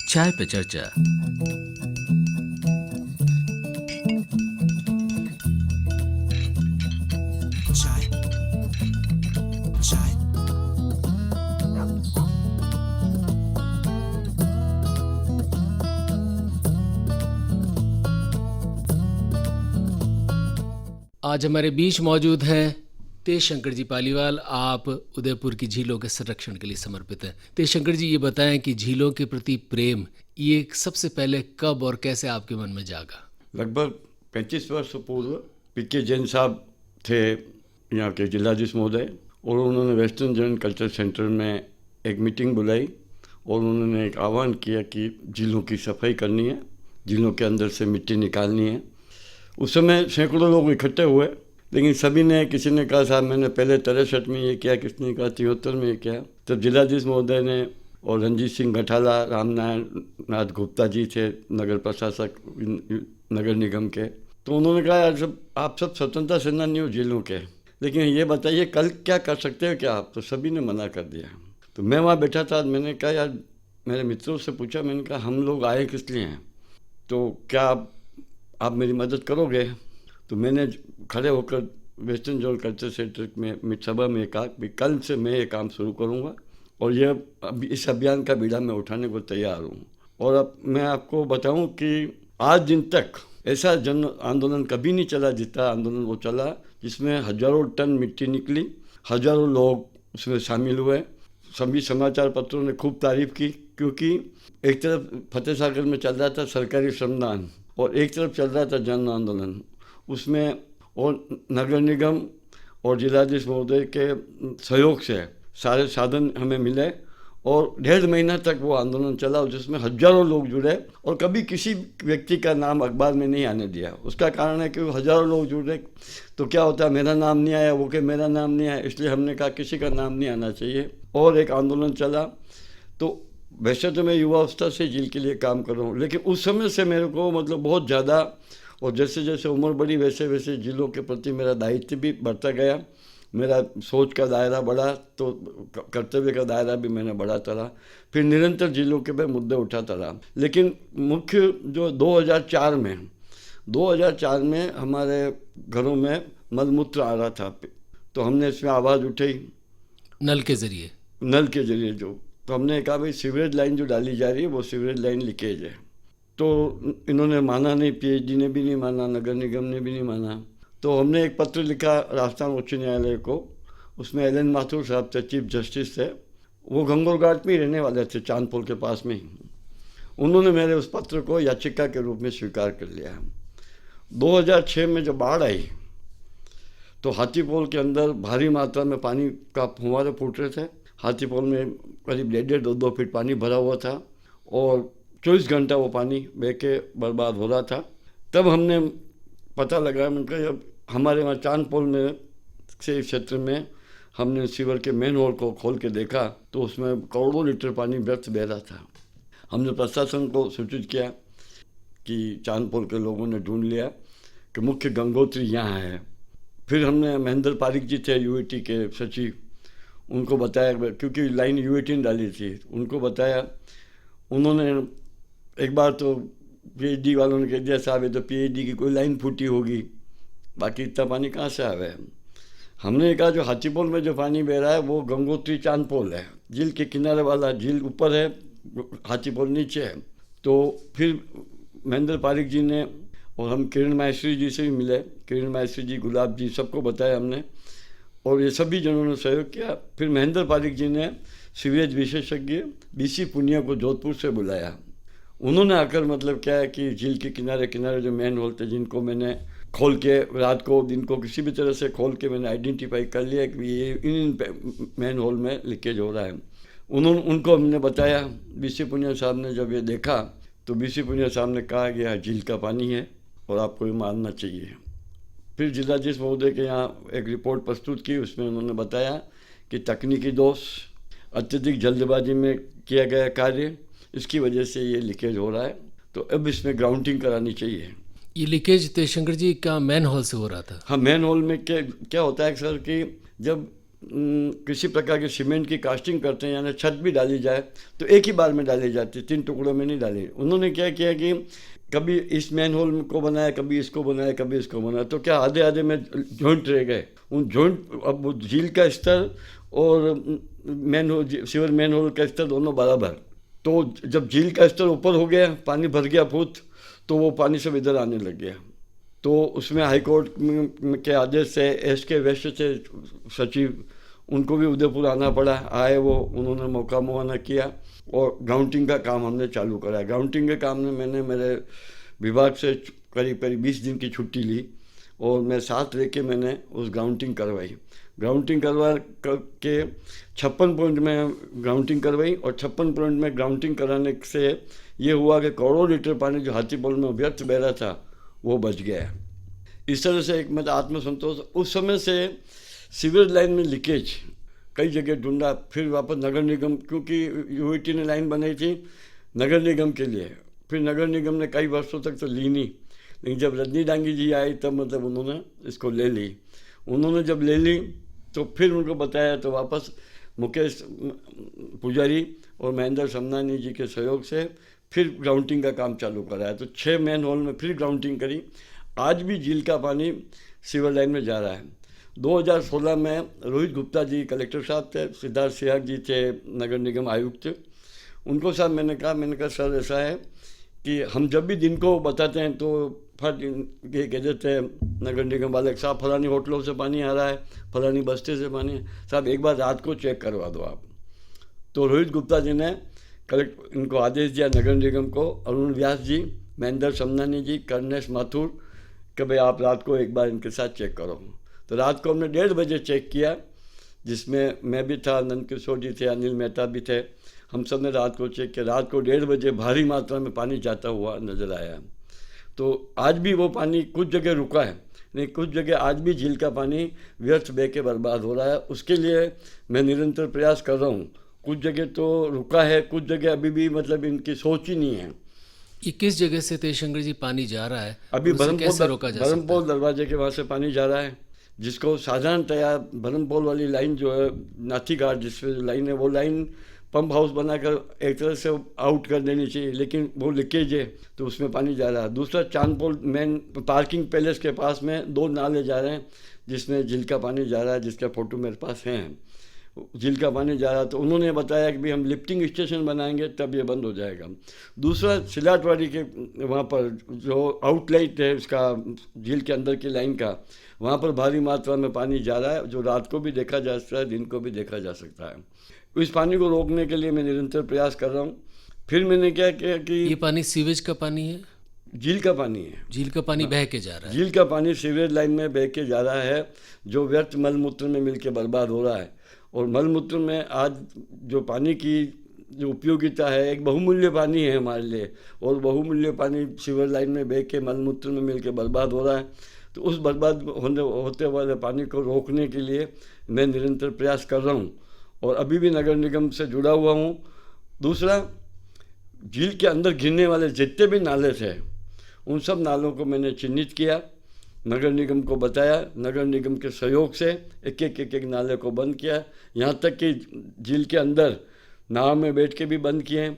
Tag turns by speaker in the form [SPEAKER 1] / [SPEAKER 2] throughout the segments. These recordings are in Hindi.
[SPEAKER 1] चाय पे चर्चा।
[SPEAKER 2] चाय चाय
[SPEAKER 1] आज हमारे बीच मौजूद हैं तेज शंकर जी पालीवाल। आप उदयपुर की झीलों के संरक्षण के लिए समर्पित हैं। तेज शंकर जी, ये बताएं कि झीलों के प्रति प्रेम ये सबसे पहले कब और कैसे आपके मन में जागा?
[SPEAKER 3] लगभग 35 वर्ष पूर्व पीके जैन साहब थे यहाँ के जिलाधीश महोदय, और उन्होंने वेस्टर्न जैन कल्चर सेंटर में एक मीटिंग बुलाई और उन्होंने एक आह्वान किया कि झीलों की सफाई करनी है, झीलों के अंदर से मिट्टी निकालनी है। उस समय सैकड़ों लोग इकट्ठे हुए, लेकिन सभी ने, किसी ने कहा साहब मैंने पहले 63 में ये किया, किसी ने कहा 73 में ये किया। तब जिलाधीश महोदय ने और रणजीत सिंह गठाला, रामनारायण नाथ गुप्ता जी थे नगर प्रशासक नगर निगम के, तो उन्होंने कहा यार सब आप सब स्वतंत्रता सेनानी हो झीलों के, लेकिन ये बताइए कल क्या कर सकते हो क्या आप? तो सभी ने मना कर दिया। तो मैं वहाँ बैठा था, मैंने कहा यार, मेरे मित्रों से पूछा, मैंने कहा हम लोग आए किस लिए हैं, तो क्या आप मेरी मदद करोगे? तो मैंने खड़े होकर वेस्टर्न जोन कल्चर सेंटर में सभा में कहा कि कल से मैं ये काम शुरू करूँगा और ये इस अभियान का बीड़ा मैं उठाने को तैयार हूँ। और अब मैं आपको बताऊँ कि आज दिन तक ऐसा जन आंदोलन कभी नहीं चला जितना आंदोलन वो चला, जिसमें हजारों टन मिट्टी निकली, हजारों लोग उसमें शामिल हुए। सभी समाचार पत्रों ने खूब तारीफ की, क्योंकि एक तरफ फतेह सागर में चल रहा था सरकारी श्रमदान और एक तरफ चल रहा था जन आंदोलन। उसमें और नगर निगम और जिलाधीश महोदय के सहयोग से सारे साधन हमें मिले और 1.5 महीना तक वो आंदोलन चला, जिसमें हजारों लोग जुड़े और कभी किसी व्यक्ति का नाम अखबार में नहीं आने दिया। उसका कारण है कि हजारों लोग जुड़े तो क्या होता है, मेरा नाम नहीं आया, वो कि मेरा नाम नहीं आया, इसलिए हमने कहा किसी का नाम नहीं आना चाहिए और एक आंदोलन चला। तो वैसे तो मैं युवावस्था से झील के लिए काम कर रहा हूँ, लेकिन उस समय से मेरे को मतलब बहुत ज़्यादा, और जैसे जैसे उम्र बढ़ी वैसे वैसे झीलों के प्रति मेरा दायित्व भी बढ़ता गया, मेरा सोच का दायरा बढ़ा, तो कर्तव्य का दायरा भी मैंने बढ़ाता रहा। फिर निरंतर झीलों के पे मुद्दे उठाता रहा। लेकिन मुख्य जो 2004 में हमारे घरों में मलमूत्र आ रहा था, तो हमने इसमें आवाज़ उठाई
[SPEAKER 1] नल के जरिए
[SPEAKER 3] तो हमने कहा भाई सीवरेज लाइन जो डाली जा रही है वो सीवरेज लाइन लीकेज है। तो इन्होंने माना नहीं, पीएचडी ने भी नहीं माना, नगर निगम ने भी नहीं माना। तो हमने एक पत्र लिखा राजस्थान उच्च न्यायालय को। उसमें एलन माथुर साहब थे, चीफ जस्टिस थे, वो गंगोर घाट में ही रहने वाले थे, चांदपोल के पास में ही। उन्होंने मेरे उस पत्र को याचिका के रूप में स्वीकार कर लिया। 2006 में जब बाढ़ आई तो हाथीपोल के अंदर भारी मात्रा में पानी का फुहारे फूट रहे थे। हाथीपोल में करीब 1.5-2 फीट पानी भरा हुआ था और 24 घंटा वो पानी बह के बर्बाद हो रहा था। तब हमने पता लगाया, मैंने जब हमारे वहाँ चांदपोल में से क्षेत्र में हमने सीवर के मेन होल को खोल के देखा तो उसमें करोड़ों लीटर पानी व्यर्थ बह रहा था। हमने प्रशासन को सूचित किया कि चांदपोल के लोगों ने ढूंढ लिया कि मुख्य गंगोत्री यहाँ है। फिर हमने महेंद्र पारिक जी थे यूएटी के सचिव, उनको बताया, क्योंकि लाइन यूएटी ने डाली थी, उनको बताया। उन्होंने एक बार तो पीएचडी वालों ने कह दिया साहब ये तो पीएचडी की कोई लाइन फूटी होगी, बाकी इतना पानी कहाँ से आवे। हमने कहा जो हाथीपोल में जो पानी बह रहा है वो गंगोत्री चांदपोल है, झील के किनारे वाला, झील ऊपर है, हाथीपोल नीचे है। तो फिर महेंद्र पारिक जी ने, और हम किरण माहेश्वरी जी से भी मिले, किरण माहेश्वरी जी, गुलाब जी, सबको बताया हमने, और ये सभी जनों ने सहयोग किया। फिर महेंद्र पारिक जी ने सीवेज विशेषज्ञ बीसी पुनिया को जोधपुर से बुलाया। उन्होंने आकर मतलब क्या है कि झील के किनारे किनारे जो मेन होल थे, जिनको मैंने खोल के रात को दिन को किसी भी तरह से खोल के मैंने आइडेंटिफाई कर लिया कि ये इन मेन होल में लीकेज हो रहा है, उनको हमने बताया। बीसी पुनिया साहब ने जब ये देखा तो बीसी पुनिया साहब ने कहा कि यह झील का पानी है और आपको ये मानना चाहिए। फिर जिलाधीश महोदय के यहाँ एक रिपोर्ट प्रस्तुत की, उसमें उन्होंने बताया कि तकनीकी दोष, अत्यधिक जल्दबाजी में किया गया कार्य, इसकी वजह से ये लीकेज हो रहा है, तो अब इसमें ग्राउंडिंग करानी चाहिए।
[SPEAKER 1] ये लीकेज तेज शंकर जी क्या मैन होल से हो रहा था?
[SPEAKER 3] हाँ, मैन होल में क्या होता है सर कि जब किसी प्रकार के सीमेंट की कास्टिंग करते हैं, यानी छत भी डाली जाए तो एक ही बार में डाली जाती, 3 टुकड़ों में नहीं डाली। उन्होंने क्या किया कि कभी इस मैन होल को बनाया, कभी इसको बनाया, कभी इसको बनाया, तो क्या आधे आधे में जॉइंट रह गए। उन जॉइंट, अब वो झील का स्तर और manhole, sewer manhole का स्तर दोनों बराबर। तो जब झील का स्तर ऊपर हो गया, पानी भर गया फुट, तो वो पानी सब इधर आने लग गया। तो उसमें हाई कोर्ट के आदेश से SK वेस्ट से सचिव, उनको भी उदयपुर आना पड़ा। आए वो, उन्होंने मौका मुआयना किया और ग्राउंटिंग का काम हमने चालू कराया। ग्राउंटिंग के काम में मैंने मेरे विभाग से करीब 20 दिन की छुट्टी ली और मैं साथ रह के मैंने उस ग्राउंटिंग करवाई। ग्राउंटिंग करवा के 56 पॉइंट में ग्राउंटिंग करवाई और 56 पॉइंट में ग्राउंटिंग कराने से ये हुआ कि करोड़ों लीटर पानी जो हाथीपुल में व्यर्थ बह रहा था वो बच गया। इस तरह से एक मतलब आत्मसंतोष। उस समय से सीवेज लाइन में लीकेज कई जगह ढूंढा, फिर वापस नगर निगम, क्योंकि UIT ने लाइन बनाई थी नगर निगम के लिए, फिर नगर निगम ने कई वर्षों तक तो ली नहीं, लेकिन जब रजनी डांगी जी आई तब मतलब उन्होंने इसको ले ली। उन्होंने जब ले ली तो फिर उनको बताया, तो वापस मुकेश पुजारी और महेंद्र समनानी जी के सहयोग से फिर ग्राउंटिंग का काम चालू कराया। तो 6 मैन होल में फिर ग्राउंटिंग करी। आज भी झील का पानी सीवर लाइन में जा रहा है। 2016 में रोहित गुप्ता जी कलेक्टर साहब थे, सिद्धार्थ सिहाग जी थे नगर निगम आयुक्त। उनको साहब मैंने कहा सर ऐसा है कि हम जब भी दिन को बताते हैं तो फट ये कह देते हैं नगर निगम वाले, साहब फलानी होटलों से पानी आ रहा है, फलानी बस्ती से पानी, साहब एक बार रात को चेक करवा दो आप। तो रोहित गुप्ता जी ने इनको आदेश दिया नगर निगम को, अरुण व्यास जी, महेंद्र समनानी जी, कर्णेश माथुर, कि भाई आप रात को एक बार इनके साथ चेक करो। तो रात को हमने 1:30 बजे चेक किया, जिसमें मैं भी था, नंद किशोर जी थे, अनिल मेहता भी थे। हम सब ने रात को चेक किया। रात को 1:30 बजे भारी मात्रा में पानी जाता हुआ नजर आया। तो आज भी वो पानी कुछ जगह रुका है, नहीं कुछ जगह आज भी झील का पानी व्यर्थ बह के बर्बाद हो रहा है। उसके लिए मैं निरंतर प्रयास कर रहा हूँ। कुछ जगह तो रुका है, कुछ जगह अभी भी मतलब इनकी सोच ही नहीं है।
[SPEAKER 1] ये किस जगह से तेजशंकर जी पानी जा रहा है?
[SPEAKER 3] अभी
[SPEAKER 1] और उसे कैसे रोका जा सकता है?
[SPEAKER 3] भरमपोल दरवाजे के वहाँ से पानी जा रहा है, जिसको साधारणतया भरमपोल वाली लाइन जो है नाथी घाट जिसपे लाइन है, वो लाइन पंप हाउस बनाकर एक तरह से आउट कर देनी चाहिए, लेकिन वो लीकेज है तो उसमें पानी जा रहा है। दूसरा चांदपोल मेन पार्किंग पैलेस के पास में 2 नाले जा रहे हैं जिसमें झील का पानी जा रहा है, जिसका फोटो मेरे पास है। झील का पानी जा रहा, तो उन्होंने बताया कि भाई हम लिफ्टिंग स्टेशन बनाएंगे तब ये बंद हो जाएगा। दूसरा सिलाटवाड़ी के वहाँ पर जो आउटलेट है उसका झील के अंदर की लाइन का, वहाँ पर भारी मात्रा में पानी जा रहा है, जो रात को भी देखा जा सकता है, दिन को भी देखा जा सकता है। इस पानी को रोकने के लिए मैं निरंतर प्रयास कर रहा हूँ। फिर मैंने क्या किया कि
[SPEAKER 1] ये पानी सीवेज का पानी है?
[SPEAKER 3] झील का पानी है।
[SPEAKER 1] झील का पानी बह के जा रहा है?
[SPEAKER 3] झील का पानी सीवरेज लाइन में बह के जा रहा है, जो व्यर्थ मलमूत्र में मिलकर बर्बाद हो रहा है। और मलमूत्र में आज जो पानी की जो उपयोगिता है, एक बहुमूल्य पानी है हमारे लिए, और बहुमूल्य पानी सीवर लाइन में बह के मलमूत्र में मिलकर बर्बाद हो रहा है। तो उस बर्बाद होते वाले पानी को रोकने के लिए मैं निरंतर प्रयास कर रहा हूँ और अभी भी नगर निगम से जुड़ा हुआ हूँ। दूसरा, झील के अंदर गिरने वाले जितने भी नाले थे उन सब नालों को मैंने चिन्हित किया, नगर निगम को बताया, नगर निगम के सहयोग से एक एक नाले को बंद किया। यहाँ तक कि झील के अंदर नाव में बैठ के भी बंद किए,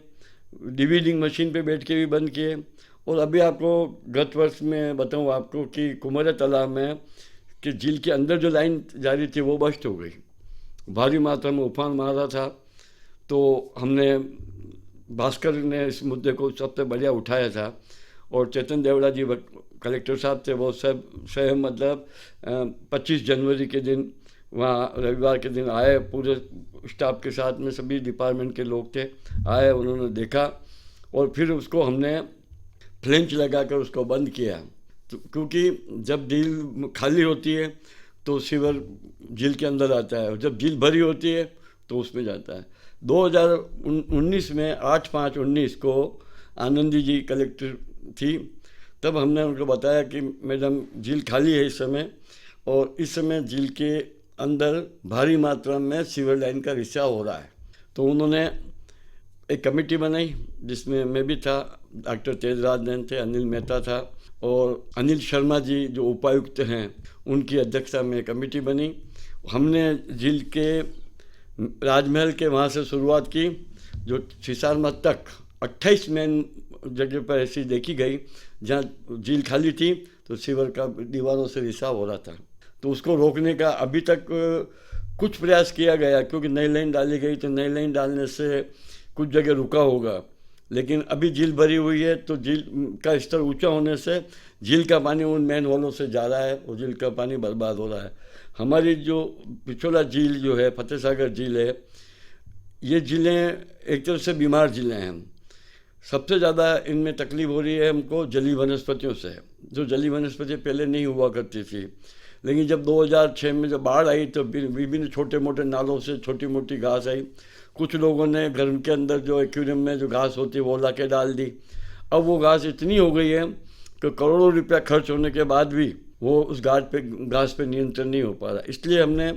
[SPEAKER 3] डिवीडिंग मशीन पे बैठ के भी बंद किए। और अभी आपको गत वर्ष में बताऊँ आपको कि कुमार तालाब में कि झील के अंदर जो लाइन जारी थी वो बस्ट हो गई, भारी मात्रा में उफान मारा था। तो हमने भास्कर ने इस मुद्दे को सबसे बढ़िया उठाया था और चेतन देवड़ा जी कलेक्टर साहब थे, वो सब स्वयं मतलब 25 जनवरी के दिन वहाँ रविवार के दिन आए, पूरे स्टाफ के साथ में सभी डिपार्टमेंट के लोग थे, आए, उन्होंने देखा और फिर उसको हमने फ्लेंच लगा कर उसको बंद किया। तो क्योंकि जब झील खाली होती है तो सीवर झील के अंदर आता है और जब झील भरी होती है तो उसमें जाता है। 2019 में 8/5/19 को आनंदी जी कलेक्टर थी, तब हमने उनको बताया कि मैडम झील खाली है इस समय, और इस समय झील के अंदर भारी मात्रा में सीवर लाइन का रिसाव हो रहा है। तो उन्होंने एक कमेटी बनाई जिसमें मैं भी था, डॉक्टर तेजराज नैन थे, अनिल मेहता था और अनिल शर्मा जी जो उपायुक्त हैं उनकी अध्यक्षता में कमेटी बनी हमने झील के राजमहल के वहाँ से शुरुआत की, जो सिसारमा तक 28 मेन जगह पर ऐसी देखी गई जहाँ झील खाली थी तो सीवर का दीवारों से रिसाव हो रहा था। तो उसको रोकने का अभी तक कुछ प्रयास किया गया, क्योंकि नई लाइन डाली गई तो नई लाइन डालने से कुछ जगह रुका होगा, लेकिन अभी झील भरी हुई है तो झील का स्तर ऊंचा होने से झील का पानी उन मेन होलों से जा रहा है और झील का पानी बर्बाद हो रहा है। हमारी जो पिछोला झील जो है, फतेह सागर झील है, ये झीलें एक तरह से बीमार झीलें हैं। सबसे ज़्यादा इनमें तकलीफ हो रही है हमको जलीय वनस्पतियों से, जो जलीय वनस्पति पहले नहीं हुआ करती थी, लेकिन जब 2006 में जब बाढ़ आई तो विभिन्न छोटे मोटे नालों से छोटी मोटी घास आई। कुछ लोगों ने घर के अंदर जो एक्वेरियम में जो घास होती है वो ला के डाल दी। अब वो घास इतनी हो गई है कि करोड़ों रुपया खर्च होने के बाद भी वो उस घास पे नियंत्रण नहीं हो पा रहा। इसलिए हमने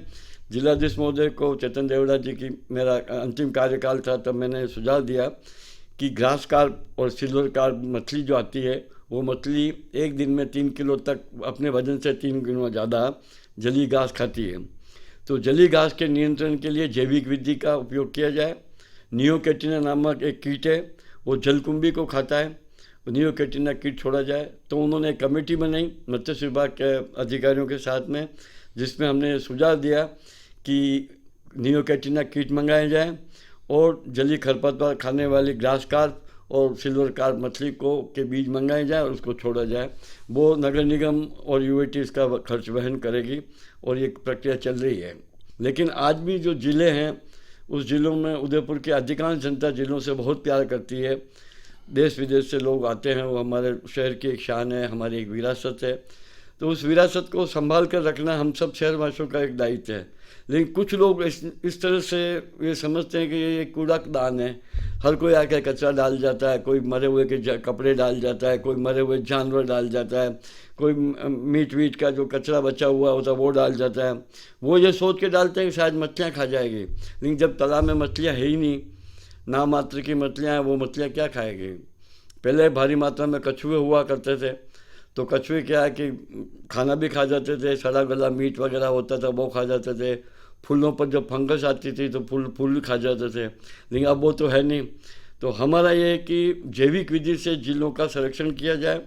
[SPEAKER 3] जिलाधीश महोदय को, चेतन देवड़ा जी की, मेरा अंतिम कार्यकाल था तब मैंने सुझाव दिया कि ग्रास कार्प और सिल्वर कार्प मछली जो आती है वो मछली एक दिन में 3 किलो तक अपने वजन से 3 गुना ज़्यादा जलीय घास खाती है। तो जलीय घास के नियंत्रण के लिए जैविक विधि का उपयोग किया जाए। नियोकेटिना नामक एक कीट है, वो जलकुंभी को खाता है, नियोकेटिना कीट छोड़ा जाए। तो उन्होंने एक कमेटी बनाई मत्स्य विभाग के अधिकारियों के साथ में, जिसमें हमने सुझाव दिया कि नियोकेटिना कीट मंगाए जाए और जलीय खरपतवार खाने वाली ग्रास कार्प और सिल्वर कार्प मछली को के बीज मंगाए जाए और उसको छोड़ा जाए। वो नगर निगम और यूएटी इसका खर्च वहन करेगी और ये प्रक्रिया चल रही है। लेकिन आज भी जो ज़िले हैं उस ज़िलों में उदयपुर की अधिकांश जनता ज़िलों से बहुत प्यार करती है। देश विदेश से लोग आते हैं, वो हमारे शहर की एक शान है, हमारी एक विरासत है। तो उस विरासत को संभाल कर रखना हम सब शहरवासियों का एक दायित्व है। लेकिन कुछ लोग इस तरह से ये समझते हैं कि ये कूड़ादान है, हर कोई आके कचरा डाल जाता है, कोई मरे हुए के कपड़े डाल जाता है, कोई मरे हुए जानवर डाल जाता है, कोई मीट वीट का जो कचरा बचा हुआ होता है वो डाल जाता है। वो ये सोच के डालते हैं कि शायद मछलियाँ खा जाएगी, लेकिन जब तालाब में मछलियाँ है ही नहीं, नाम मात्र की मछलियाँ हैं, वो मछलियाँ क्या खाएगी। पहले भारी मात्रा में कछुए हुआ करते थे, तो कछुए क्या है कि खाना भी खा जाते थे, सड़ा गला मीट वगैरह होता था वो खा जाते थे। फूलों पर जब फंगस आती थी तो फूल खा जाते थे, लेकिन अब वो तो है नहीं। तो हमारा ये है कि जैविक विधि से झीलों का संरक्षण किया जाए।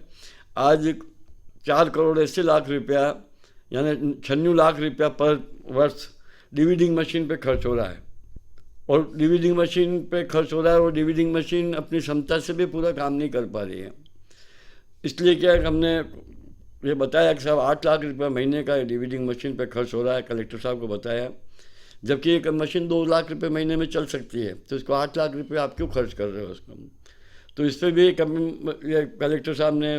[SPEAKER 3] आज 4 करोड़ 80 लाख रुपया यानी 96 लाख रुपया पर वर्ष डिविडिंग मशीन पे खर्च हो रहा है, और डिविडिंग मशीन पे खर्च हो रहा है और डिविडिंग मशीन अपनी क्षमता से भी पूरा काम नहीं कर पा रही है। इसलिए क्या हमने ये बताया कि साहब 8 लाख रुपया महीने का डिविडिंग मशीन पे खर्च हो रहा है, कलेक्टर साहब को बताया, जबकि एक मशीन 2 लाख रुपये महीने में चल सकती है, तो इसको 8 लाख रुपये आप क्यों खर्च कर रहे हो उसको। तो इस पर भी कलेक्टर साहब ने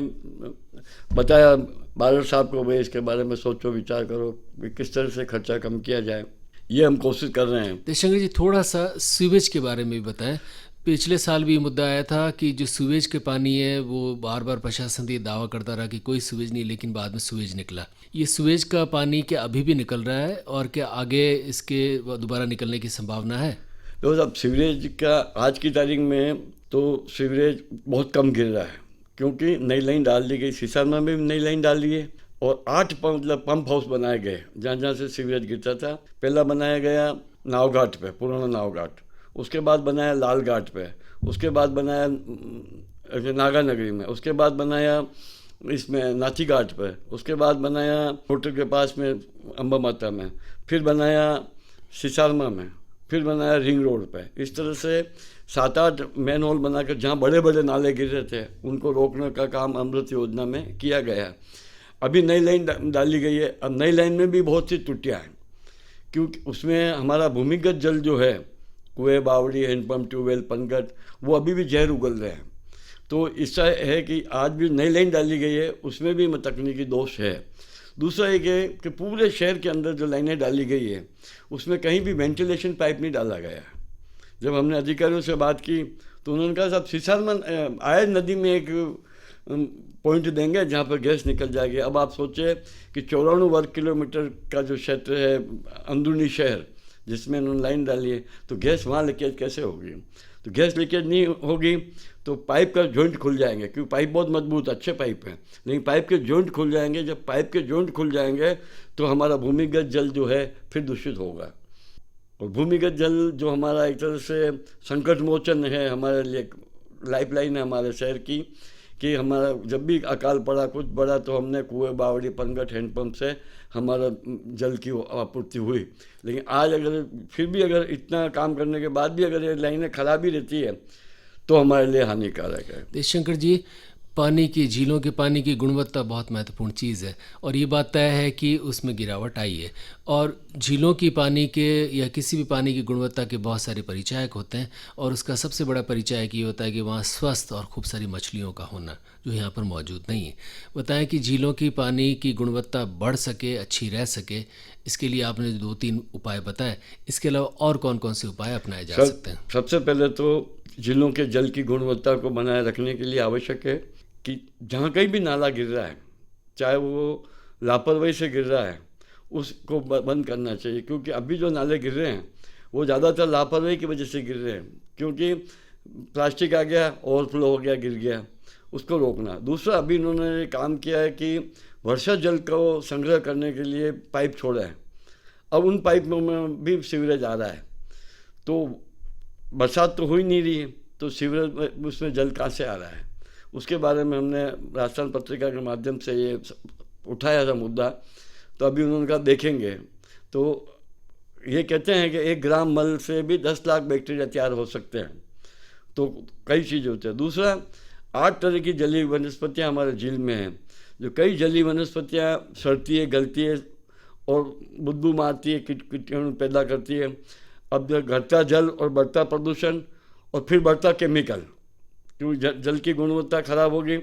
[SPEAKER 3] बताया बादल साहब को, भाई इसके बारे में सोचो विचार करो कि किस तरह से खर्चा कम किया जाए, ये हम कोशिश कर रहे हैं।
[SPEAKER 1] शंकर जी, थोड़ा सा सीवेज के बारे में भी बताएं। पिछले साल भी ये मुद्दा आया था कि जो सीवेज के पानी है वो बार बार प्रशासन ये दावा करता रहा कि कोई सीवेज नहीं, लेकिन बाद में सीवेज निकला। ये सीवेज का पानी क्या अभी भी निकल रहा है और क्या आगे इसके दोबारा निकलने की संभावना है?
[SPEAKER 3] तो साहब सीवरेज का आज की तारीख में तो सीवरेज बहुत कम गिर रहा है, क्योंकि नई लाइन डाल दी गई, सिसारमा में भी नई लाइन डाल दी है और 8 पंप हाउस बनाए गए जहाँ जहाँ से सीवरेज गिरता था। पहला बनाया गया नावघाट पे, पुराना नावघाट, उसके बाद बनाया लाल घाट पे, उसके बाद बनाया नागा नगरी में, उसके बाद बनाया इसमें नाथी घाट पे, उसके बाद बनाया होटल के पास में अम्बा माता में, फिर बनाया सिसारमा में, फिर बनाया रिंग रोड पे। इस तरह से 7-8 मैन होल बनाकर जहाँ बड़े बड़े नाले गिर रहे थे उनको रोकने का काम अमृत योजना में किया गया। अभी नई लाइन डाली गई है। अब नई लाइन में भी बहुत सी त्रुटियाँ हैं, क्योंकि उसमें हमारा भूमिगत जल जो है, कुएँ, बावड़ी, हैंडपम्प, ट्यूबवेल, पनगट, वो अभी भी जहर उगल रहे हैं। तो इसका है कि आज भी नई लाइन डाली गई है, उसमें भी तकनीकी दोष है। दूसरा एक है कि पूरे शहर के अंदर जो लाइनें डाली गई है उसमें कहीं भी वेंटिलेशन पाइप नहीं डाला गया। जब हमने अधिकारियों से बात की तो उन्होंने कहा साहब सिसारमा आयत नदी में एक पॉइंट देंगे जहाँ पर गैस निकल जाएगी। अब आप सोचें कि 94 वर्ग किलोमीटर का जो क्षेत्र है अंदरूनी शहर जिसमें उन्होंने लाइन डाली है, तो गैस वहाँ लीकेज कैसे होगी। तो गैस लीकेज नहीं होगी तो पाइप का जॉइंट खुल जाएंगे, क्योंकि पाइप बहुत मजबूत अच्छे पाइप हैं, लेकिन पाइप के जॉइंट खुल जाएंगे। जब पाइप के जॉइंट खुल जाएंगे तो हमारा भूमिगत जल जो है फिर दूषित होगा। और भूमिगत जल जो हमारा एक तरह से संकट मोचन है, हमारे लिए लाइफ लाइन है हमारे शहर की, कि हमारा जब भी अकाल पड़ा कुछ बड़ा तो हमने कुएं, बावड़ी, पनघट, हैंडपम्प से हमारा जल की आपूर्ति हुई। लेकिन आज अगर फिर भी अगर इतना काम करने के बाद भी अगर ये लाइनें खराब ही रहती है तो हमारे लिए हानिकारक है।
[SPEAKER 1] देशशंकर जी, पानी की, झीलों के पानी की गुणवत्ता बहुत महत्वपूर्ण चीज़ है और ये बात तय है कि उसमें गिरावट आई है। और झीलों की पानी के या किसी भी पानी की गुणवत्ता के बहुत सारे परिचायक होते हैं और उसका सबसे बड़ा परिचायक ये होता है कि वहाँ स्वस्थ और खूब सारी मछलियों का होना, जो यहाँ पर मौजूद नहीं है। बताएं कि झीलों की पानी की गुणवत्ता बढ़ सके, अच्छी रह सके, इसके लिए आपने 2-3 उपाय बताए, इसके अलावा और कौन कौन से उपाय अपनाए जा सकते हैं?
[SPEAKER 3] सबसे पहले तो झीलों के जल की गुणवत्ता को बनाए रखने के लिए आवश्यक है कि जहाँ कहीं भी नाला गिर रहा है, चाहे वो लापरवाही से गिर रहा है, उसको बंद करना चाहिए। क्योंकि अभी जो नाले गिर रहे हैं वो ज़्यादातर लापरवाही की वजह से गिर रहे हैं, क्योंकि प्लास्टिक आ गया, ओवरफ्लो हो गया, गिर गया, उसको रोकना। दूसरा, अभी इन्होंने काम किया है कि वर्षा जल को संग्रह करने के लिए पाइप छोड़ा है। अब उन पाइप में भी सीवरेज आ रहा है, तो बरसात तो हो ही नहीं रही है, तो सीवरेज उसमें जल कहाँ से आ रहा है, उसके बारे में हमने राजस्थान पत्रिका के माध्यम से ये उठाया था मुद्दा। तो अभी उन्होंने कहा देखेंगे। तो ये कहते हैं कि 1 ग्राम मल से भी 10 लाख बैक्टीरिया तैयार हो सकते हैं, तो कई चीज़ होती है। दूसरा, 8 तरह की जलीय वनस्पतियाँ हमारे झील में हैं, जो कई जलीय वनस्पतियाँ सड़ती है, गलती है और बदबू मारती है, कीटाणु पैदा करती है। अब जो घटता जल और बढ़ता प्रदूषण और फिर बढ़ता केमिकल, क्योंकि जल की गुणवत्ता खराब होगी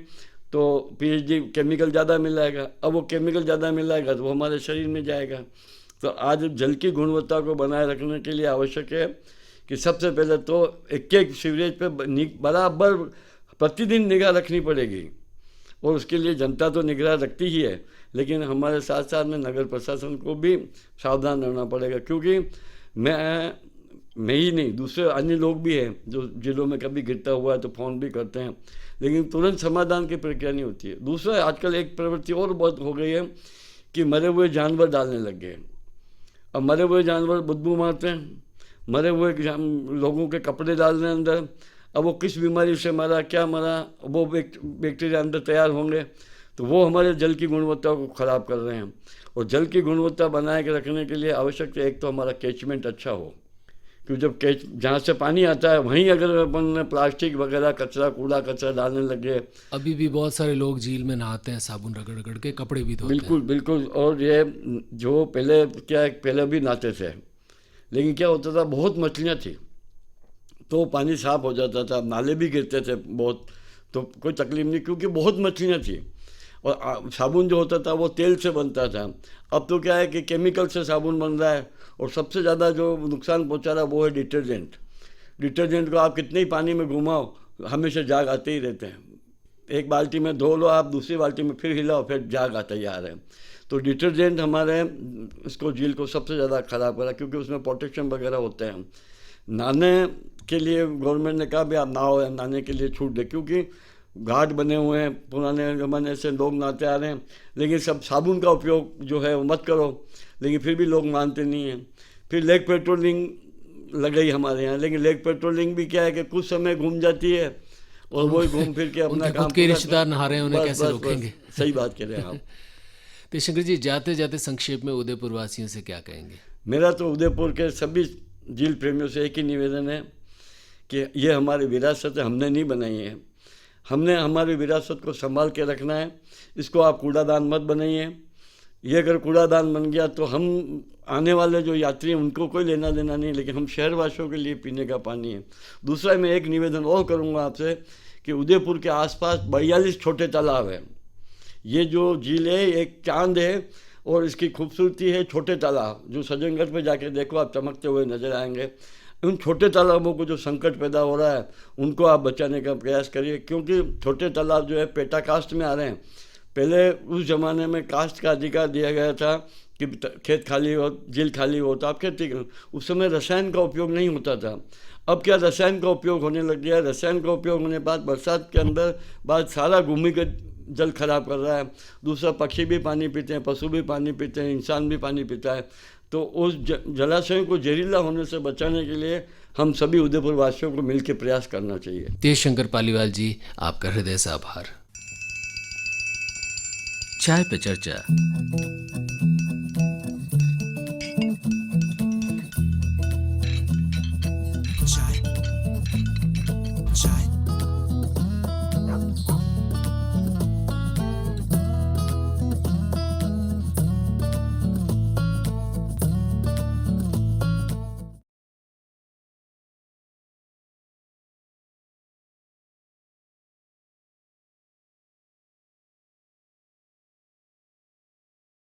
[SPEAKER 3] तो पीएचडी केमिकल ज़्यादा मिलाएगा। अब वो केमिकल ज़्यादा मिलाएगा तो वो हमारे शरीर में जाएगा। तो आज जल की गुणवत्ता को बनाए रखने के लिए आवश्यक है कि सबसे पहले तो एक सीवरेज पे बराबर प्रतिदिन निगाह रखनी पड़ेगी। और उसके लिए जनता तो निगरान रखती ही है, लेकिन हमारे साथ साथ में नगर प्रशासन को भी सावधान रहना पड़ेगा। क्योंकि मैं ही नहीं, दूसरे अन्य लोग भी हैं जो जिलों में कभी गिरता हुआ है तो फ़ोन भी करते हैं, लेकिन तुरंत समाधान की प्रक्रिया नहीं होती है। दूसरा, आजकल एक प्रवृत्ति और बहुत हो गई है कि मरे हुए जानवर डालने लग गए। अब मरे हुए जानवर बदबू मारते हैं, मरे हुए लोगों के कपड़े डाल रहे हैं अंदर। अब वो किस बीमारी से मरा, क्या मरा, वो बैक्टीरिया अंदर तैयार होंगे, तो वो हमारे जल की गुणवत्ता को ख़राब कर रहे हैं। और जल की गुणवत्ता बनाए के रखने के लिए आवश्यक है एक तो हमारा कैचमेंट अच्छा हो, क्योंकि जब जहाँ से पानी आता है वहीं अगर अपन प्लास्टिक वगैरह कचरा, कूड़ा कचरा डालने लगे।
[SPEAKER 1] अभी भी बहुत सारे लोग झील में नहाते हैं साबुन रगड़ रगड़ के, कपड़े भी धोते हैं।
[SPEAKER 3] बिल्कुल बिल्कुल। और ये जो पहले भी नहाते थे, लेकिन क्या होता था, बहुत मछलियाँ थी तो पानी साफ हो जाता था, नाले भी गिरते थे बहुत, तो कोई तकलीफ नहीं, क्योंकि बहुत मछलियाँ थी। और साबुन जो होता था वो तेल से बनता था। अब तो क्या है कि केमिकल से साबुन बन रहा है, और सबसे ज़्यादा जो नुकसान पहुंचा रहा है वो है डिटर्जेंट। डिटर्जेंट को आप कितने ही पानी में घुमाओ, हमेशा जाग आते ही रहते हैं। एक बाल्टी में धो लो आप, दूसरी बाल्टी में फिर हिलाओ, फिर जाग आता ही आ रहा है। तो डिटर्जेंट हमारे इसको झील को सबसे ज़्यादा ख़राब करा, क्योंकि उसमें पोटेशियम वगैरह होते हैं। नहाने के लिए गवर्नमेंट ने कहा भी आप नहाओ, नहाने के लिए छूट दे, क्योंकि घाट बने हुए हैं, पुराने ज़माने से लोग नहाते आ रहे हैं, लेकिन सब साबुन का उपयोग जो है वो मत करो। लेकिन फिर भी लोग मानते नहीं हैं। फिर लेक पेट्रोलिंग लग गई हमारे यहाँ, लेकिन लेक पेट्रोलिंग भी क्या है कि कुछ समय घूम जाती है और वही घूम फिर के अपना काम,
[SPEAKER 1] खुद के रिश्तेदार नहा रहे हैं, उन्हें कैसे रोकेंगे?
[SPEAKER 3] सही बात कह रहे हैं आप।
[SPEAKER 1] तो शंकर जी, जाते जाते संक्षेप में उदयपुर वासियों से क्या कहेंगे?
[SPEAKER 3] मेरा तो उदयपुर के सभी झील प्रेमियों से एक ही निवेदन है कि ये हमारी विरासत है, हमने नहीं बनाई है। हमने हमारी विरासत को संभाल के रखना है। इसको आप कूड़ादान मत बनाइए। ये अगर कूड़ादान बन गया तो हम आने वाले जो यात्री हैं उनको कोई लेना देना नहीं, लेकिन हम शहरवासियों के लिए पीने का पानी है। दूसरा, मैं एक निवेदन और करूँगा आपसे कि उदयपुर के आसपास 42 छोटे तालाब हैं। ये जो झील है एक चांद है, और इसकी खूबसूरती है छोटे तालाब, जो सज्जनगढ़ पे जाके देखो आप चमकते हुए नजर आएंगे। उन छोटे तालाबों को जो संकट पैदा हो रहा है उनको आप बचाने का प्रयास करिए, क्योंकि छोटे तालाब जो है पेटा कास्ट में आ रहे हैं। पहले उस ज़माने में कास्ट का अधिकार दिया गया था कि खेत खाली हो, झील खाली हो तो आप खेती करो। उस समय रसायन का उपयोग नहीं होता था। अब क्या रसायन का उपयोग होने लग गया है। रसायन का उपयोग होने के बाद बरसात के अंदर बाद सारा भूमिगत जल खराब कर रहा है। दूसरा, पक्षी भी पानी पीते हैं, पशु भी पानी पीते हैं, इंसान भी पानी पीता है। तो उस जलाशयों को जहरीला होने से बचाने के लिए हम सभी उदयपुर वासियों को मिलकर प्रयास करना चाहिए।
[SPEAKER 1] तेजशंकर पालीवाल जी, आपका हृदय से आभार। चाय पे चर्चा।